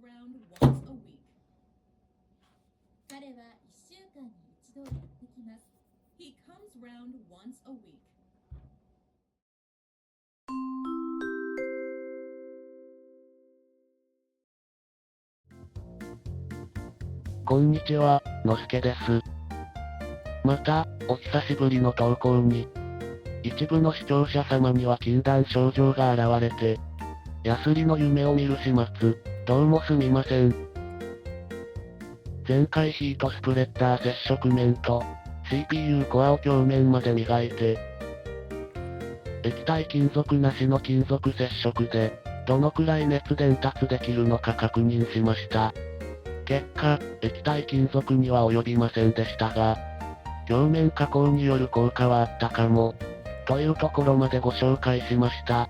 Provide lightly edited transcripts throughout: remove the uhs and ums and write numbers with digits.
round once a week. 彼は1週間に一度やってきます。He comes round once a week. こんにちは、のすけです。また、お久しぶりの投稿に。一部の視聴者様には禁断症状が現れて、ヤスリの夢を見る始末、どうもすみません。前回ヒートスプレッダー接触面と、CPU コアを鏡面まで磨いて、液体金属なしの金属接触で、どのくらい熱伝達できるのか確認しました。結果、液体金属には及びませんでしたが、鏡面加工による効果はあったかも、というところまでご紹介しました。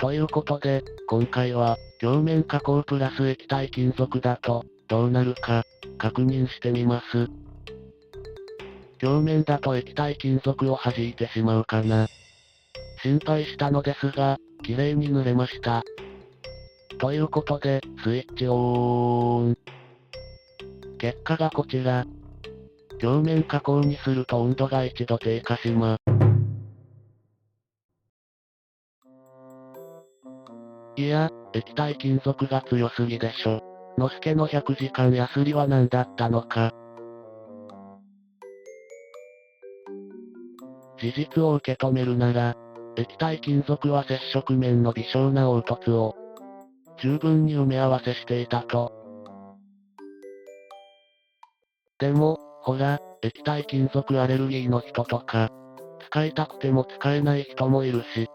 ということで、今回は、鏡面加工プラス液体金属だと、どうなるか、確認してみます。鏡面だと液体金属を弾いてしまうかな。心配したのですが、綺麗に塗れました。ということで、スイッチオン。結果がこちら。鏡面加工にすると温度が1度低下しま。いや、液体金属が強すぎでしょ。のすけの100時間ヤスリは何だったのか。事実を受け止めるなら、液体金属は接触面の微小な凹凸を、十分に埋め合わせしていたと。でも、ほら、液体金属アレルギーの人とか、使いたくても使えない人もいるし。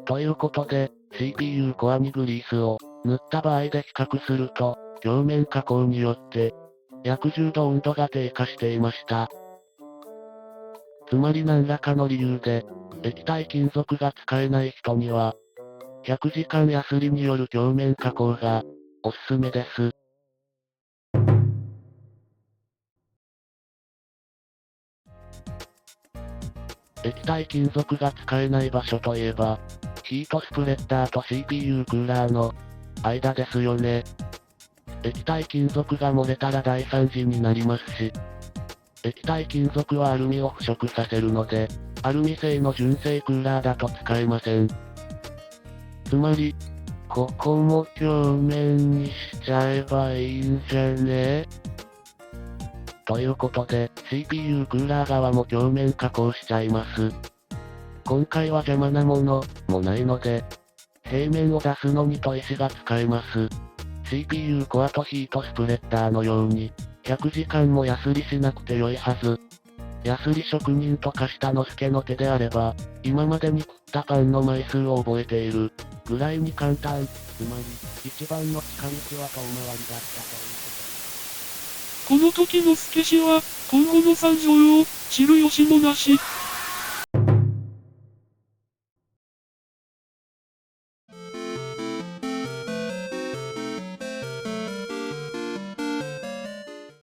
ということで、CPU コアにグリースを塗った場合で比較すると、鏡面加工によって、約10度温度が低下していました。つまり何らかの理由で、液体金属が使えない人には、100時間ヤスリによる鏡面加工が、おすすめです。液体金属が使えない場所といえば、ヒートスプレッダーと CPU クーラーの間ですよね。液体金属が漏れたら大惨事になりますし、液体金属はアルミを腐食させるので、アルミ製の純正クーラーだと使えません。つまり、ここも鏡面にしちゃえばいいんじゃね？ということで、CPU クーラー側も鏡面加工しちゃいます。今回は邪魔なものもないので、平面を出すのに砥石が使えます。CPU コアとヒートスプレッダーのように、100時間もヤスリしなくて良いはず。ヤスリ職人とかしたのすけの手であれば、今までに食ったパンの枚数を覚えているぐらいに簡単。つまり、一番の近道は遠回りだったということ。この時の助氏は、今後の惨状を知る由もなし。